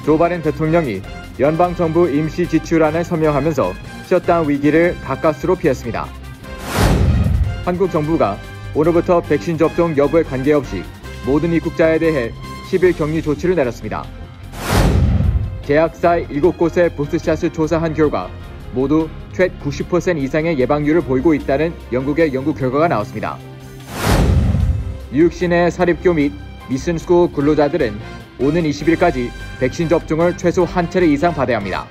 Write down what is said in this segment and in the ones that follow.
조 바이든 대통령이 연방정부 임시 지출안을 서명하면서 셧다운 위기를 가까스로 피했습니다. 한국 정부가 오늘부터 백신 접종 여부에 관계없이 모든 입국자에 대해 10일 격리 조치를 내렸습니다. 계약사 7곳의 부스샷을 조사한 결과 모두 최 90% 이상의 예방률을 보이고 있다는 영국의 연구 결과가 나왔습니다. 뉴욕 시내 사립교 및 미슨스쿨 근로자들은 오는 20일까지 백신 접종을 최소 한 차례 이상 받아야 합니다.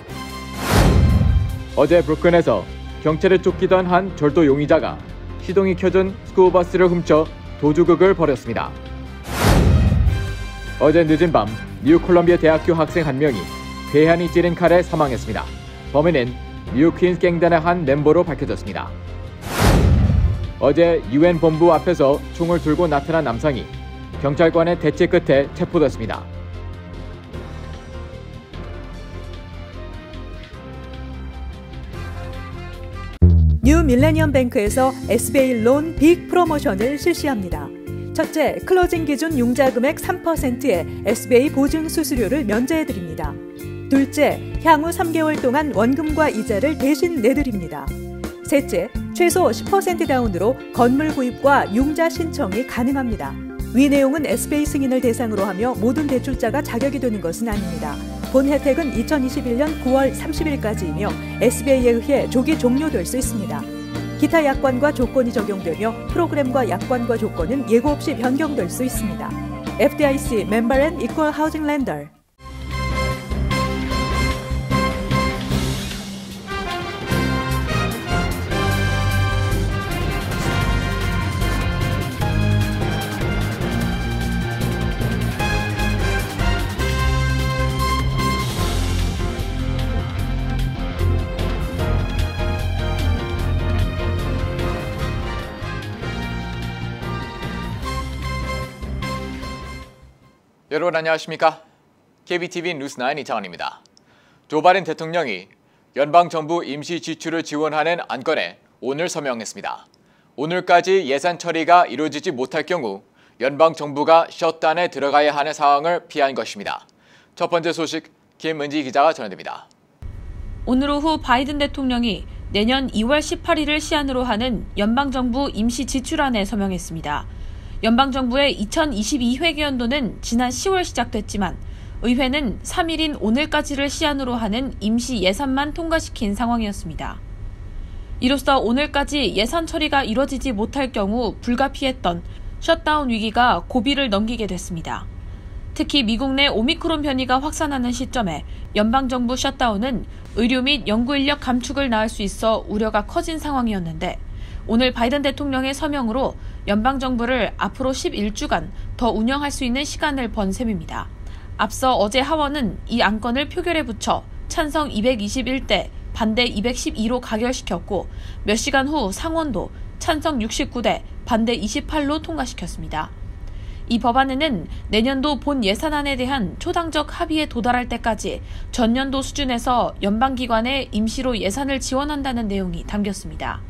어제 브루클린에서 경찰에 쫓기던 한 절도 용의자가 시동이 켜진 스쿨버스를 훔쳐 도주극을 벌였습니다. 어제 늦은 밤 뉴욕 콜럼비아 대학교 학생 한 명이 괴한이 찌른 칼에 사망했습니다. 범인은 뉴욕 퀸스 갱단의 한 멤버로 밝혀졌습니다. 어제 UN 본부 앞에서 총을 들고 나타난 남성이 경찰관의 대치 끝에 체포됐습니다. 뉴 밀레니엄 뱅크에서 SBA 론 빅 프로모션을 실시합니다. 첫째, 클로징 기준 융자 금액 3%의 SBA 보증 수수료를 면제해드립니다. 둘째, 향후 3개월 동안 원금과 이자를 대신 내드립니다. 셋째, 최소 10% 다운으로 건물 구입과 융자 신청이 가능합니다. 위 내용은 SBA 승인을 대상으로 하며 모든 대출자가 자격이 되는 것은 아닙니다. 본 혜택은 2021년 9월 30일까지이며 SBA에 의해 조기 종료될 수 있습니다. 기타 약관과 조건이 적용되며 프로그램과 약관과 조건은 예고 없이 변경될 수 있습니다. FDIC 멤버 앤 이퀄 하우징 렌더. 여러분 안녕하십니까? KBTV 뉴스9 이창원입니다. 조 바이든 대통령이 연방정부 임시 지출을 지원하는 안건에 오늘 서명했습니다. 오늘까지 예산 처리가 이루어지지 못할 경우 연방정부가 셧다운에 들어가야 하는 상황을 피한 것입니다. 첫 번째 소식 김은지 기자가 전해드립니다. 오늘 오후 바이든 대통령이 내년 2월 18일을 시한으로 하는 연방정부 임시 지출안에 서명했습니다. 연방정부의 2022회계연도는 지난 10월 시작됐지만 의회는 3일인 오늘까지를 시한으로 하는 임시 예산만 통과시킨 상황이었습니다. 이로써 오늘까지 예산 처리가 이뤄지지 못할 경우 불가피했던 셧다운 위기가 고비를 넘기게 됐습니다. 특히 미국 내 오미크론 변이가 확산하는 시점에 연방정부 셧다운은 의료 및 연구인력 감축을 낳을 수 있어 우려가 커진 상황이었는데 오늘 바이든 대통령의 서명으로 연방정부를 앞으로 11주간 더 운영할 수 있는 시간을 번 셈입니다. 앞서 어제 하원은 이 안건을 표결에 붙여 찬성 221대, 반대 212로 가결시켰고 몇 시간 후 상원도 찬성 69대, 반대 28로 통과시켰습니다. 이 법안에는 내년도 본 예산안에 대한 초당적 합의에 도달할 때까지 전년도 수준에서 연방기관에 임시로 예산을 지원한다는 내용이 담겼습니다.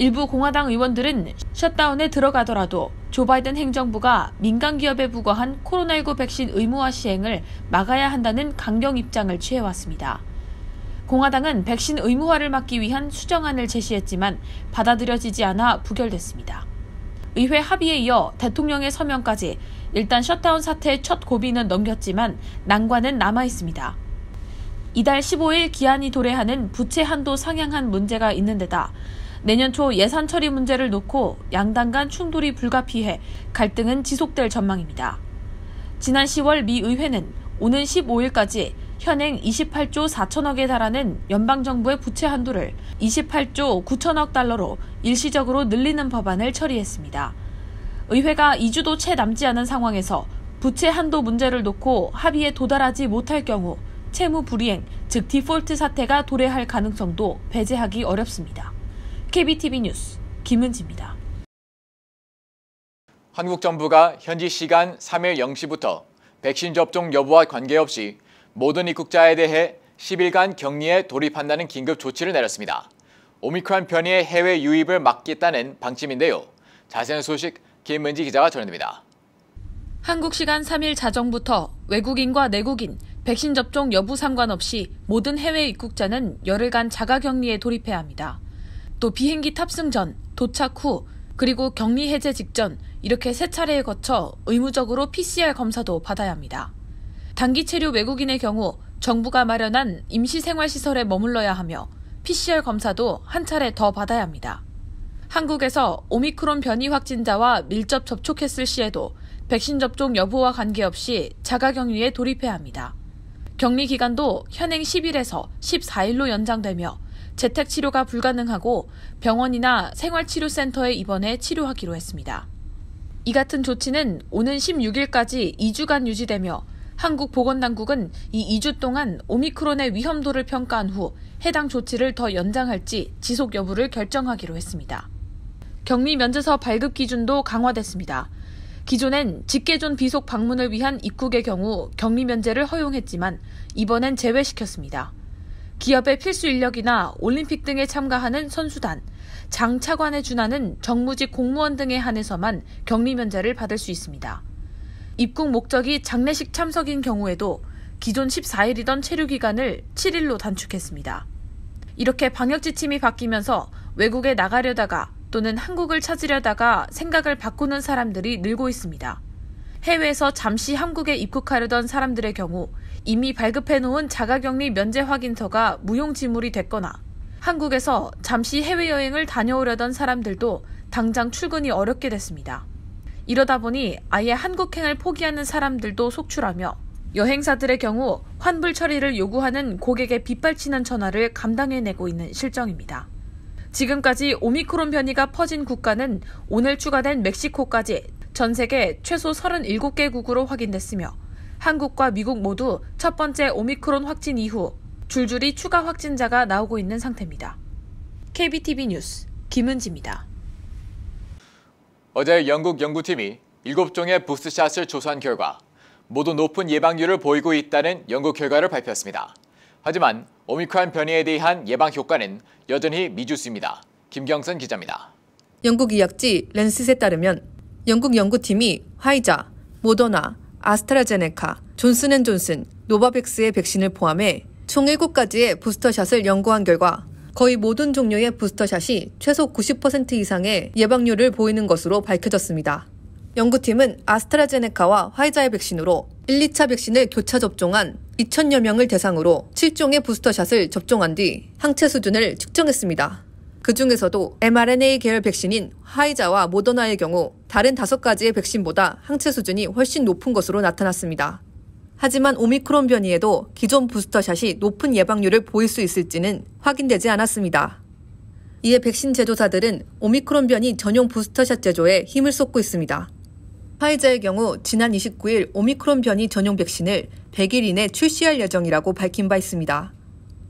일부 공화당 의원들은 셧다운에 들어가더라도 조 바이든 행정부가 민간 기업에 부과한 코로나19 백신 의무화 시행을 막아야 한다는 강경 입장을 취해왔습니다. 공화당은 백신 의무화를 막기 위한 수정안을 제시했지만 받아들여지지 않아 부결됐습니다. 의회 합의에 이어 대통령의 서명까지 일단 셧다운 사태의 첫 고비는 넘겼지만 난관은 남아있습니다. 이달 15일 기한이 도래하는 부채 한도 상향한 문제가 있는 데다 내년 초 예산 처리 문제를 놓고 양당 간 충돌이 불가피해 갈등은 지속될 전망입니다. 지난 10월 미 의회는 오는 15일까지 현행 28조 4천억에 달하는 연방정부의 부채 한도를 28조 9천억 달러로 일시적으로 늘리는 법안을 처리했습니다. 의회가 2주도 채 남지 않은 상황에서 부채 한도 문제를 놓고 합의에 도달하지 못할 경우 채무 불이행, 즉 디폴트 사태가 도래할 가능성도 배제하기 어렵습니다. KBTV 뉴스 김은지입니다. 한국 정부가 현지 시간 3일 0시부터 백신 접종 여부와 관계없이 모든 입국자에 대해 10일간 격리에 돌입한다는 긴급 조치를 내렸습니다. 오미크론 변이의 해외 유입을 막겠다는 방침인데요. 자세한 소식 김은지 기자가 전해드립니다. 한국 시간 3일 자정부터 외국인과 내국인 백신 접종 여부 상관없이 모든 해외 입국자는 열흘간 자가격리에 돌입해야 합니다. 또 비행기 탑승 전, 도착 후, 그리고 격리 해제 직전 이렇게 3차례에 거쳐 의무적으로 PCR 검사도 받아야 합니다. 단기 체류 외국인의 경우 정부가 마련한 임시생활시설에 머물러야 하며 PCR 검사도 한 차례 더 받아야 합니다. 한국에서 오미크론 변이 확진자와 밀접 접촉했을 시에도 백신 접종 여부와 관계없이 자가격리에 돌입해야 합니다. 격리 기간도 현행 10일에서 14일로 연장되며 재택치료가 불가능하고 병원이나 생활치료센터에 입원해 치료하기로 했습니다. 이 같은 조치는 오는 16일까지 2주간 유지되며 한국보건당국은 이 2주 동안 오미크론의 위험도를 평가한 후 해당 조치를 더 연장할지 지속 여부를 결정하기로 했습니다. 격리 면제서 발급 기준도 강화됐습니다. 기존엔 직계존 비속 방문을 위한 입국의 경우 격리 면제를 허용했지만 이번엔 제외시켰습니다. 기업의 필수 인력이나 올림픽 등에 참가하는 선수단, 장 차관에 준하는 정무직 공무원 등에 한해서만 격리 면제를 받을 수 있습니다. 입국 목적이 장례식 참석인 경우에도 기존 14일이던 체류 기간을 7일로 단축했습니다. 이렇게 방역 지침이 바뀌면서 외국에 나가려다가 또는 한국을 찾으려다가 생각을 바꾸는 사람들이 늘고 있습니다. 해외에서 잠시 한국에 입국하려던 사람들의 경우 이미 발급해놓은 자가격리 면제 확인서가 무용지물이 됐거나 한국에서 잠시 해외여행을 다녀오려던 사람들도 당장 출근이 어렵게 됐습니다. 이러다 보니 아예 한국행을 포기하는 사람들도 속출하며 여행사들의 경우 환불 처리를 요구하는 고객의 빗발치는 전화를 감당해내고 있는 실정입니다. 지금까지 오미크론 변이가 퍼진 국가는 오늘 추가된 멕시코까지 전 세계 최소 37개국으로 확인됐으며 한국과 미국 모두 첫 번째 오미크론 확진 이후 줄줄이 추가 확진자가 나오고 있는 상태입니다. KBTV 뉴스 김은지입니다. 어제 영국 연구팀이 7종의 부스트샷을 조사한 결과 모두 높은 예방률을 보이고 있다는 연구 결과를 발표했습니다. 하지만 오미크론 변이에 대한 예방 효과는 여전히 미지수입니다. 김경선 기자입니다. 영국 의학지 랜셋에 따르면 영국 연구팀이 화이자, 모더나, 아스트라제네카, 존슨앤존슨, 노바백스의 백신을 포함해 총 7가지의 부스터샷을 연구한 결과 거의 모든 종류의 부스터샷이 최소 90% 이상의 예방률을 보이는 것으로 밝혀졌습니다. 연구팀은 아스트라제네카와 화이자의 백신으로 1, 2차 백신을 교차 접종한 2,000여 명을 대상으로 7종의 부스터샷을 접종한 뒤 항체 수준을 측정했습니다. 그 중에서도 mRNA 계열 백신인 화이자와 모더나의 경우 다른 5가지의 백신보다 항체 수준이 훨씬 높은 것으로 나타났습니다. 하지만 오미크론 변이에도 기존 부스터샷이 높은 예방률을 보일 수 있을지는 확인되지 않았습니다. 이에 백신 제조사들은 오미크론 변이 전용 부스터샷 제조에 힘을 쏟고 있습니다. 화이자의 경우 지난 29일 오미크론 변이 전용 백신을 100일 이내 출시할 예정이라고 밝힌 바 있습니다.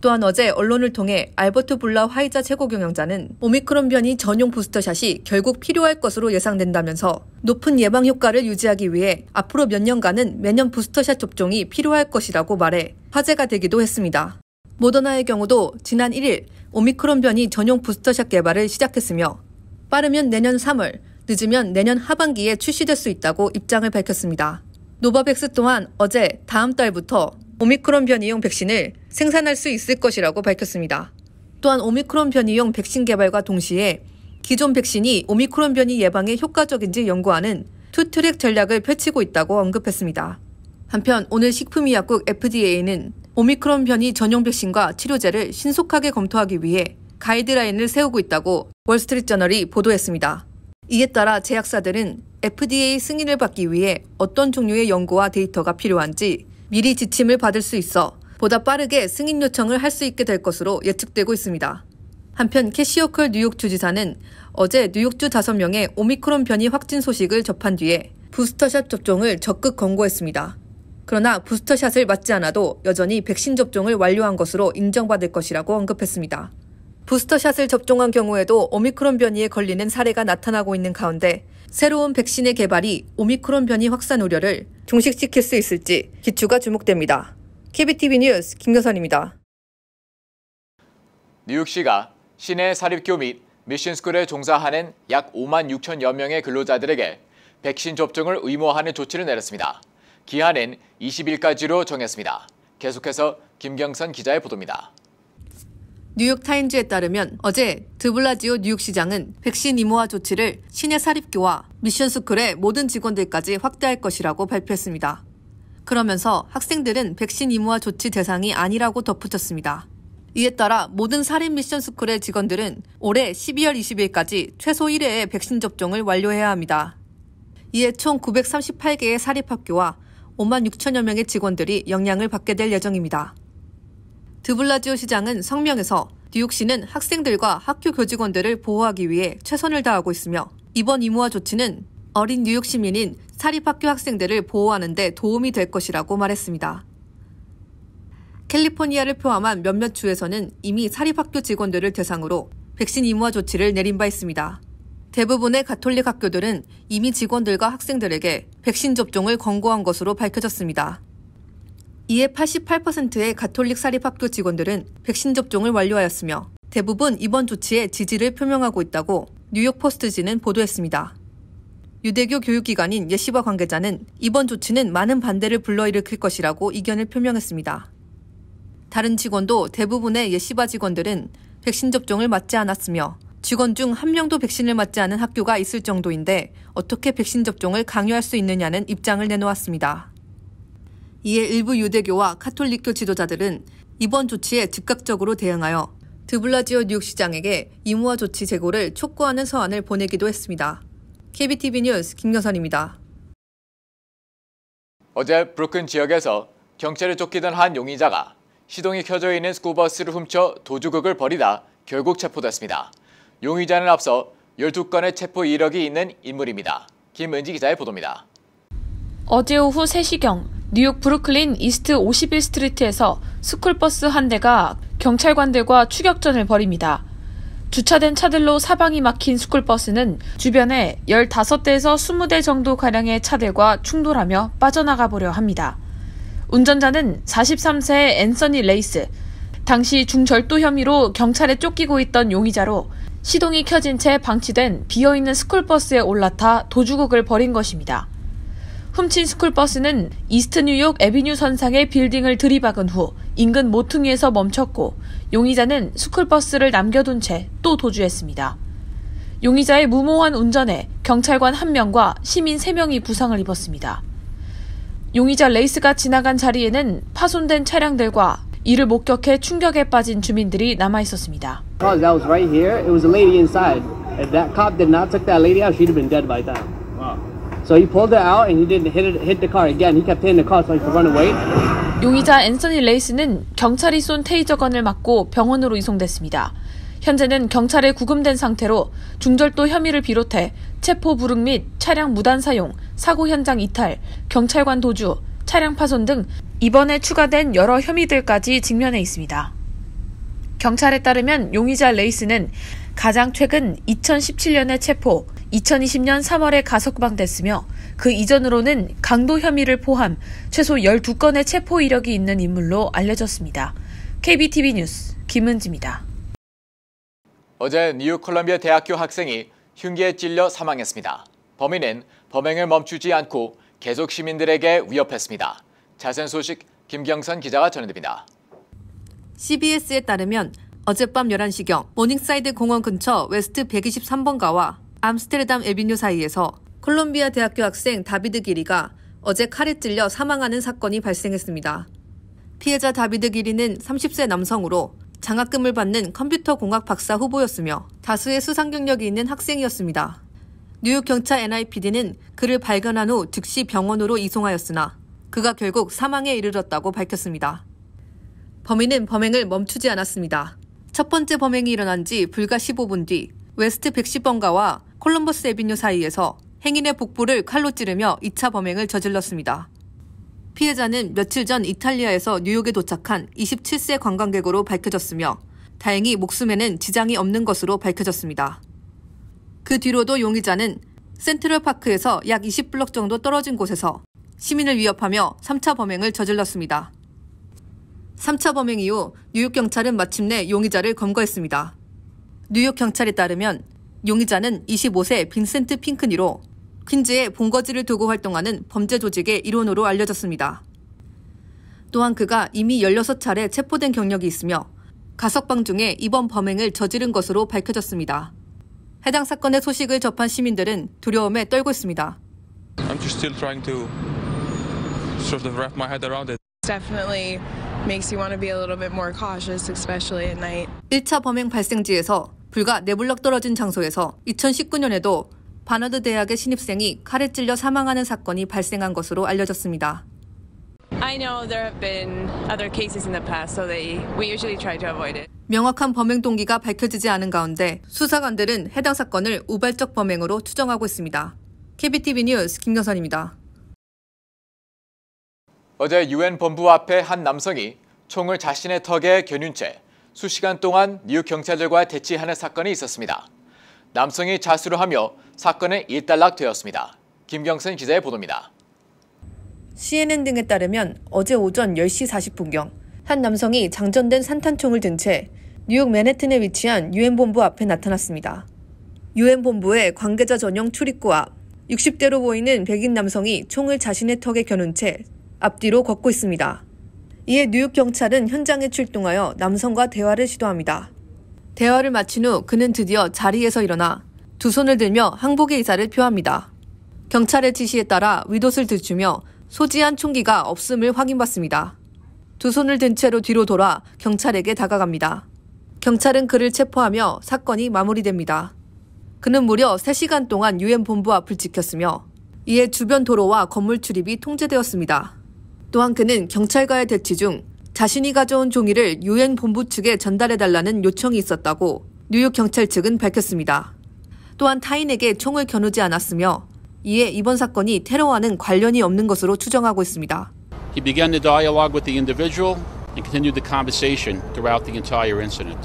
또한 어제 언론을 통해 알버트 불라 화이자 최고 경영자는 오미크론 변이 전용 부스터샷이 결국 필요할 것으로 예상된다면서 높은 예방 효과를 유지하기 위해 앞으로 몇 년간은 매년 부스터샷 접종이 필요할 것이라고 말해 화제가 되기도 했습니다. 모더나의 경우도 지난 1일 오미크론 변이 전용 부스터샷 개발을 시작했으며 빠르면 내년 3월, 늦으면 내년 하반기에 출시될 수 있다고 입장을 밝혔습니다. 노바백스 또한 어제 다음 달부터 오미크론 변이용 백신을 생산할 수 있을 것이라고 밝혔습니다. 또한 오미크론 변이용 백신 개발과 동시에 기존 백신이 오미크론 변이 예방에 효과적인지 연구하는 투트랙 전략을 펼치고 있다고 언급했습니다. 한편 오늘 식품의약국 FDA는 오미크론 변이 전용 백신과 치료제를 신속하게 검토하기 위해 가이드라인을 세우고 있다고 월스트리트저널이 보도했습니다. 이에 따라 제약사들은 FDA 승인을 받기 위해 어떤 종류의 연구와 데이터가 필요한지 미리 지침을 받을 수 있어 보다 빠르게 승인 요청을 할 수 있게 될 것으로 예측되고 있습니다. 한편 캐시 호컬 뉴욕 주지사는 어제 뉴욕주 5명의 오미크론 변이 확진 소식을 접한 뒤에 부스터샷 접종을 적극 권고했습니다. 그러나 부스터샷을 맞지 않아도 여전히 백신 접종을 완료한 것으로 인정받을 것이라고 언급했습니다. 부스터샷을 접종한 경우에도 오미크론 변이에 걸리는 사례가 나타나고 있는 가운데 새로운 백신의 개발이 오미크론 변이 확산 우려를 종식시킬 수 있을지 기추가 주목됩니다. KBTV 뉴스 김경선입니다. 뉴욕시가 시내 사립교 및 미션스쿨에 종사하는 약 5만 6천여 명의 근로자들에게 백신 접종을 의무화하는 조치를 내렸습니다. 기한은 20일까지로 정했습니다. 계속해서 김경선 기자의 보도입니다. 뉴욕타임즈에 따르면 어제 드블라지오 뉴욕시장은 백신 임무화 조치를 시내 사립교와 미션스쿨의 모든 직원들까지 확대할 것이라고 발표했습니다. 그러면서 학생들은 백신 임무화 조치 대상이 아니라고 덧붙였습니다. 이에 따라 모든 사립 미션스쿨의 직원들은 올해 12월 20일까지 최소 1회의 백신 접종을 완료해야 합니다. 이에 총 938개의 사립학교와 5만 6천여 명의 직원들이 영향을 받게 될 예정입니다. 드블라지오 시장은 성명에서 뉴욕시는 학생들과 학교 교직원들을 보호하기 위해 최선을 다하고 있으며 이번 임무화 조치는 어린 뉴욕 시민인 사립학교 학생들을 보호하는 데 도움이 될 것이라고 말했습니다. 캘리포니아를 포함한 몇몇 주에서는 이미 사립학교 직원들을 대상으로 백신 임무화 조치를 내린 바 있습니다. 대부분의 가톨릭 학교들은 이미 직원들과 학생들에게 백신 접종을 권고한 것으로 밝혀졌습니다. 이에 88%의 가톨릭 사립학교 직원들은 백신 접종을 완료하였으며 대부분 이번 조치에 지지를 표명하고 있다고 뉴욕 포스트지는 보도했습니다. 유대교 교육기관인 예시바 관계자는 이번 조치는 많은 반대를 불러일으킬 것이라고 의견을 표명했습니다. 다른 직원도 대부분의 예시바 직원들은 백신 접종을 맞지 않았으며 직원 중 한 명도 백신을 맞지 않은 학교가 있을 정도인데 어떻게 백신 접종을 강요할 수 있느냐는 입장을 내놓았습니다. 이에 일부 유대교와 카톨릭교 지도자들은 이번 조치에 즉각적으로 대응하여 드블라지오 뉴욕시장에게 임무화 조치 재고를 촉구하는 서한을 보내기도 했습니다. KBTV 뉴스 김경선입니다. 어제 브루클린 지역에서 경찰에 쫓기던 한 용의자가 시동이 켜져 있는 스쿨버스를 훔쳐 도주극을 벌이다 결국 체포됐습니다. 용의자는 앞서 12건의 체포 이력이 있는 인물입니다. 김은지 기자의 보도입니다. 어제 오후 3시경 뉴욕 브루클린 이스트 51스트리트에서 스쿨버스 한 대가 경찰관들과 추격전을 벌입니다. 주차된 차들로 사방이 막힌 스쿨버스는 주변에 15대에서 20대 정도 가량의 차들과 충돌하며 빠져나가 보려 합니다. 운전자는 43세의 앤서니 레이스, 당시 중절도 혐의로 경찰에 쫓기고 있던 용의자로 시동이 켜진 채 방치된 비어있는 스쿨버스에 올라타 도주극을 벌인 것입니다. 훔친 스쿨버스는 이스트 뉴욕 애비뉴 선상의 빌딩을 들이박은 후 인근 모퉁이에서 멈췄고 용의자는 스쿨버스를 남겨둔 채 또 도주했습니다. 용의자의 무모한 운전에 경찰관 1명과 시민 3명이 부상을 입었습니다. 용의자 레이스가 지나간 자리에는 파손된 차량들과 이를 목격해 충격에 빠진 주민들이 남아 있었습니다. That was right here. It was a lady inside. If that cop did not take that lady out, she'd have been dead by now. Wow. So he pulled her out and he didn't hit the car again. He kept hitting the car so he could run away. 용의자 앤서니 레이스는 경찰이 쏜 테이저건을 맞고 병원으로 이송됐습니다. 현재는 경찰에 구금된 상태로 중절도 혐의를 비롯해 체포 불응 및 차량 무단 사용, 사고 현장 이탈, 경찰관 도주, 차량 파손 등 이번에 추가된 여러 혐의들까지 직면해 있습니다. 경찰에 따르면 용의자 레이스는 가장 최근 2017년에 체포, 2020년 3월에 가석방됐으며 그 이전으로는 강도 혐의를 포함 최소 12건의 체포 이력이 있는 인물로 알려졌습니다. KBTV 뉴스 김은지입니다. 어제 뉴욕 콜럼비아 대학교 학생이 흉기에 찔려 사망했습니다. 범인은 범행을 멈추지 않고 계속 시민들에게 위협했습니다. 자세한 소식 김경선 기자가 전해드립니다. CBS에 따르면 어젯밤 11시경 모닝사이드 공원 근처 웨스트 123번가와 암스테르담 애비뉴 사이에서 콜롬비아 대학교 학생 다비드 기리가 어제 칼에 찔려 사망하는 사건이 발생했습니다. 피해자 다비드 기리는 30세 남성으로 장학금을 받는 컴퓨터 공학 박사 후보였으며 다수의 수상 경력이 있는 학생이었습니다. 뉴욕 경찰 NYPD는 그를 발견한 후 즉시 병원으로 이송하였으나 그가 결국 사망에 이르렀다고 밝혔습니다. 범인은 범행을 멈추지 않았습니다. 첫 번째 범행이 일어난 지 불과 15분 뒤 웨스트 110번가와 콜럼버스 애비뉴 사이에서 행인의 복부를 칼로 찌르며 2차 범행을 저질렀습니다. 피해자는 며칠 전 이탈리아에서 뉴욕에 도착한 27세 관광객으로 밝혀졌으며 다행히 목숨에는 지장이 없는 것으로 밝혀졌습니다. 그 뒤로도 용의자는 센트럴파크에서 약 20블럭 정도 떨어진 곳에서 시민을 위협하며 3차 범행을 저질렀습니다. 3차 범행 이후 뉴욕 경찰은 마침내 용의자를 검거했습니다. 뉴욕 경찰에 따르면 용의자는 25세 빈센트 핑크니로 퀸즈에 본거지를 두고 활동하는 범죄 조직의 일원으로 알려졌습니다. 또한 그가 이미 16차례 체포된 경력이 있으며 가석방 중에 이번 범행을 저지른 것으로 밝혀졌습니다. 해당 사건의 소식을 접한 시민들은 두려움에 떨고 있습니다. I'm just still trying to sort of wrap my head around it. Definitely makes you want to be a little bit more cautious, especially at night. 1차 범행 발생지에서 불과 4블럭 떨어진 장소에서 2019년에도 바너드 대학의 신입생이 칼에 찔려 사망하는 사건이 발생한 것으로 알려졌습니다. I know there have been other cases in the past, so we usually try to avoid it. 명확한 범행 동기가 밝혀지지 않은 가운데 수사관들은 해당 사건을 우발적 범행으로 추정하고 있습니다. KBTV 뉴스 김경선입니다. 어제 UN 본부 앞에 한 남성이 총을 자신의 턱에 겨눈 채 수시간 동안 뉴욕 경찰들과 대치하는 사건이 있었습니다. 남성이 자수를 하며 사건은 일단락되었습니다. 김경선 기자의 보도입니다. CNN 등에 따르면 어제 오전 10시 40분경 한 남성이 장전된 산탄총을 든 채 뉴욕 맨해튼에 위치한 UN 본부 앞에 나타났습니다. UN 본부의 관계자 전용 출입구 앞 60대로 보이는 백인 남성이 총을 자신의 턱에 겨눈 채 앞뒤로 걷고 있습니다. 이에 뉴욕 경찰은 현장에 출동하여 남성과 대화를 시도합니다. 대화를 마친 후 그는 드디어 자리에서 일어나 두 손을 들며 항복의 의사를 표합니다. 경찰의 지시에 따라 윗옷을 들추며 소지한 총기가 없음을 확인받습니다. 두 손을 든 채로 뒤로 돌아 경찰에게 다가갑니다. 경찰은 그를 체포하며 사건이 마무리됩니다. 그는 무려 3시간 동안 UN 본부 앞을 지켰으며 이에 주변 도로와 건물 출입이 통제되었습니다. 또한 그는 경찰과의 대치 중 자신이 가져온 종이를 UN 본부 측에 전달해달라는 요청이 있었다고 뉴욕 경찰 측은 밝혔습니다. 또한 타인에게 총을 겨누지 않았으며 이에 이번 사건이 테러와는 관련이 없는 것으로 추정하고 있습니다. He began the dialogue with the individual and continued the conversation throughout the entire incident.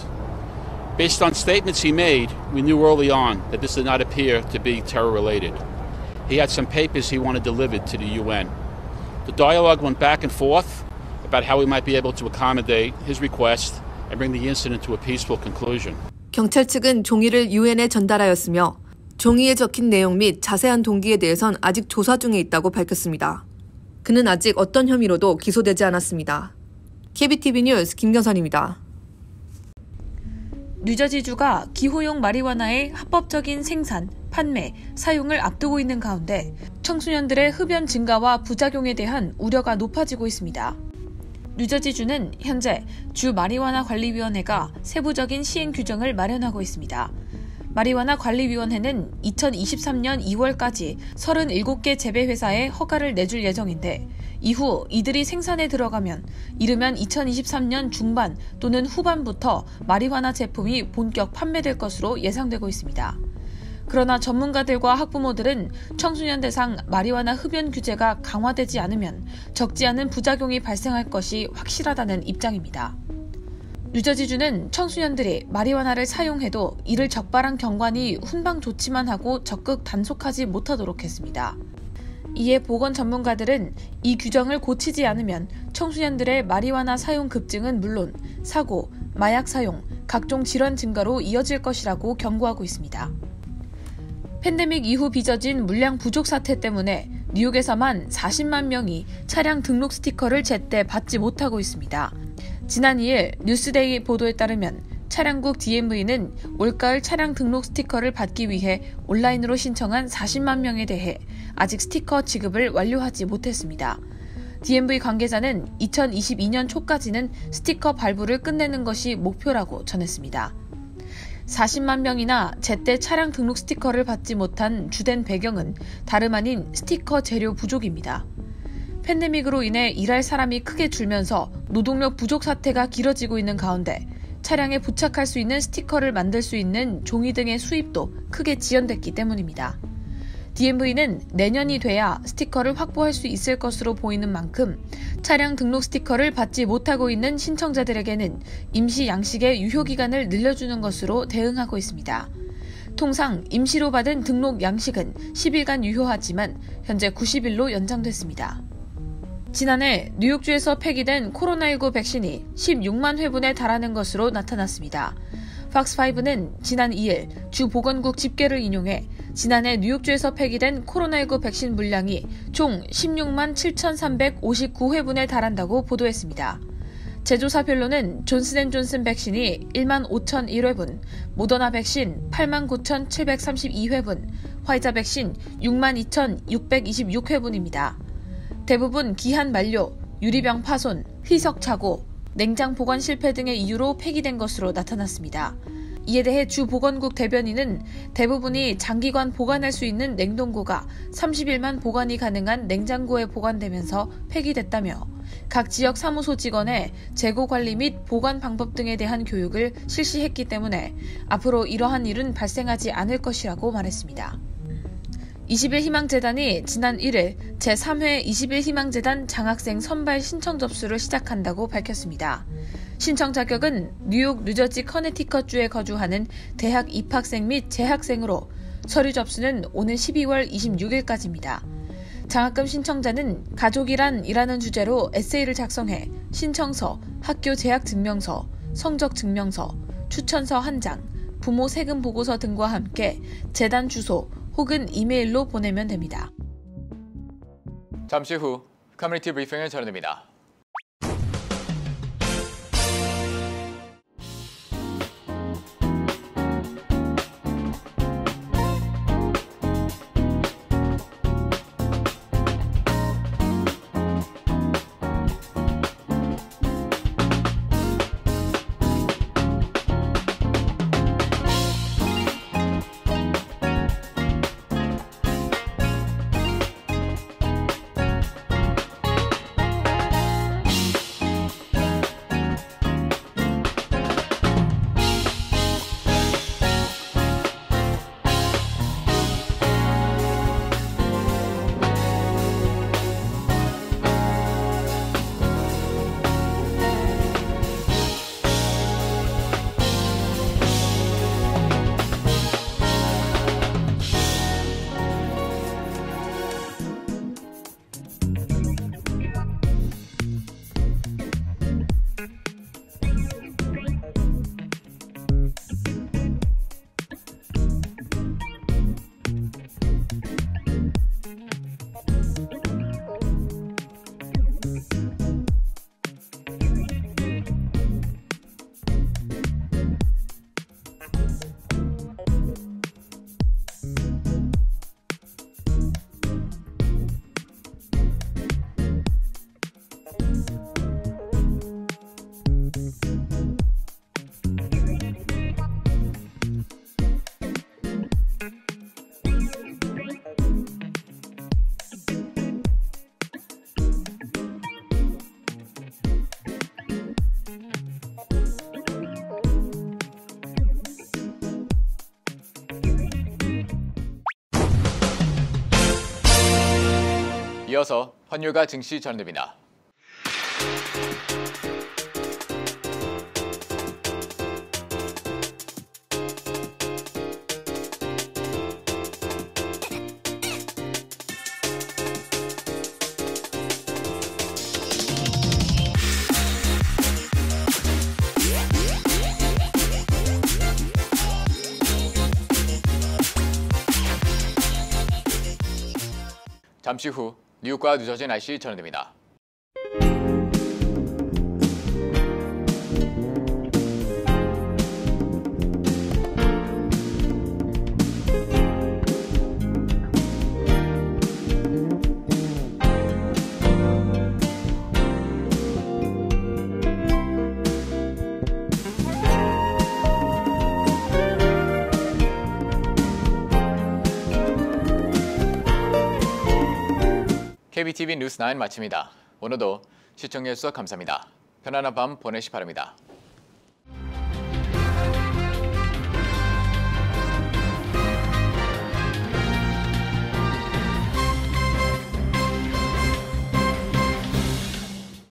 Based on statements he made, we knew early on that this did not appear to be terror-related. He had some papers he wanted delivered to the UN. The dialogue went back and forth about how we might be able to accommodate his request and bring the incident to a peaceful conclusion. 경찰 측은 종이를 UN에 전달하였으며 종이에 적힌 내용 및 자세한 동기에 대해선 아직 조사 중에 있다고 밝혔습니다. 그는 아직 어떤 혐의로도 기소되지 않았습니다. KBTV 뉴스 김경선입니다. 뉴저지주가 기호용 마리화나의 합법적인 생산, 판매, 사용을 앞두고 있는 가운데 청소년들의 흡연 증가와 부작용에 대한 우려가 높아지고 있습니다. 뉴저지주는 현재 주 마리화나 관리위원회가 세부적인 시행 규정을 마련하고 있습니다. 마리화나 관리위원회는 2023년 2월까지 37개 재배회사에 허가를 내줄 예정인데 이후 이들이 생산에 들어가면 이르면 2023년 중반 또는 후반부터 마리화나 제품이 본격 판매될 것으로 예상되고 있습니다. 그러나 전문가들과 학부모들은 청소년 대상 마리화나 흡연 규제가 강화되지 않으면 적지 않은 부작용이 발생할 것이 확실하다는 입장입니다. 뉴저지주는 청소년들이 마리화나를 사용해도 이를 적발한 경관이 훈방 조치만 하고 적극 단속하지 못하도록 했습니다. 이에 보건 전문가들은 이 규정을 고치지 않으면 청소년들의 마리화나 사용 급증은 물론 사고, 마약 사용, 각종 질환 증가로 이어질 것이라고 경고하고 있습니다. 팬데믹 이후 빚어진 물량 부족 사태 때문에 뉴욕에서만 40만 명이 차량 등록 스티커를 제때 받지 못하고 있습니다. 지난 2일 뉴스데이 보도에 따르면 차량국 DMV는 올가을 차량 등록 스티커를 받기 위해 온라인으로 신청한 40만 명에 대해 아직 스티커 지급을 완료하지 못했습니다. DMV 관계자는 2022년 초까지는 스티커 발부를 끝내는 것이 목표라고 전했습니다. 40만 명이나 제때 차량 등록 스티커를 받지 못한 주된 배경은 다름 아닌 스티커 재료 부족입니다. 팬데믹으로 인해 일할 사람이 크게 줄면서 노동력 부족 사태가 길어지고 있는 가운데 차량에 부착할 수 있는 스티커를 만들 수 있는 종이 등의 수입도 크게 지연됐기 때문입니다. DMV는 내년이 돼야 스티커를 확보할 수 있을 것으로 보이는 만큼 차량 등록 스티커를 받지 못하고 있는 신청자들에게는 임시 양식의 유효기간을 늘려주는 것으로 대응하고 있습니다. 통상 임시로 받은 등록 양식은 10일간 유효하지만 현재 90일로 연장됐습니다. 지난해 뉴욕주에서 폐기된 코로나19 백신이 16만 회분에 달하는 것으로 나타났습니다. 팍스5는 지난 2일 주 보건국 집계를 인용해 지난해 뉴욕주에서 폐기된 코로나19 백신 물량이 총 16만 7,359회분에 달한다고 보도했습니다. 제조사별로는 존슨앤존슨 백신이 1만 5,001회분, 모더나 백신 8만 9,732회분, 화이자 백신 6만 2,626회분입니다. 대부분 기한 만료, 유리병 파손, 희석 착오, 냉장 보관 실패 등의 이유로 폐기된 것으로 나타났습니다. 이에 대해 주 보건국 대변인은 대부분이 장기간 보관할 수 있는 냉동고가 30일만 보관이 가능한 냉장고에 보관되면서 폐기됐다며 각 지역 사무소 직원의 재고 관리 및 보관 방법 등에 대한 교육을 실시했기 때문에 앞으로 이러한 일은 발생하지 않을 것이라고 말했습니다. 21희망재단이 지난 1일 제3회 21희망재단 장학생 선발 신청 접수를 시작한다고 밝혔습니다. 신청 자격은 뉴욕, 뉴저지, 커네티컷주에 거주하는 대학 입학생 및 재학생으로 서류 접수는 오는 12월 26일까지입니다. 장학금 신청자는 가족이란 이라는 주제로 에세이를 작성해 신청서, 학교 재학 증명서, 성적 증명서, 추천서 1장, 부모 세금 보고서 등과 함께 재단 주소 혹은 이메일로 보내면 됩니다. 잠시 후 커뮤니티 브리핑을 전해드립니다. 이어서 환율과 증시 전해드립니다. 잠시 후 뉴욕과 뉴저지 날씨 전해드립니다. KBTV 뉴스 9 마칩니다. 오늘도 시청해주셔서 감사합니다. 편안한 밤 보내시 바랍니다.